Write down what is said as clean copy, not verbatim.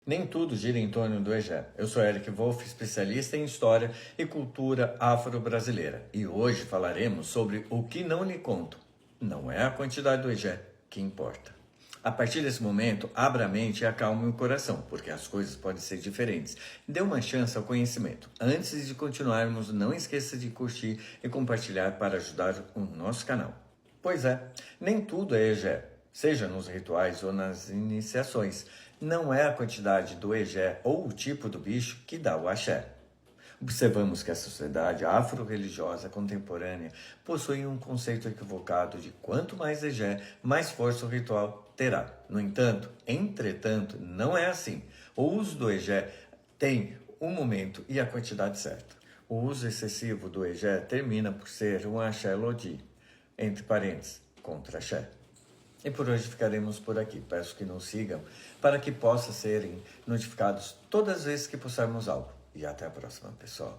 Nem tudo gira em torno do Egé. Eu sou Eric Wolff, especialista em História e Cultura Afro-Brasileira. E hoje falaremos sobre o que não lhe conto. Não é a quantidade do Egé que importa. A partir desse momento, abra a mente e acalme o coração, porque as coisas podem ser diferentes. Dê uma chance ao conhecimento. Antes de continuarmos, não esqueça de curtir e compartilhar para ajudar o nosso canal. Pois é, nem tudo é Egé, seja nos rituais ou nas iniciações. Não é a quantidade do Egé ou o tipo do bicho que dá o axé. Observamos que a sociedade afro-religiosa contemporânea possui um conceito equivocado de quanto mais Egé, mais força o ritual terá. No entanto, entretanto, não é assim. O uso do Egé tem um momento e a quantidade certa. O uso excessivo do Egé termina por ser um axé lodi, entre parênteses, contra axé. E por hoje ficaremos por aqui. Peço que nos sigam para que possam serem notificados todas as vezes que postarmos algo. E até a próxima, pessoal.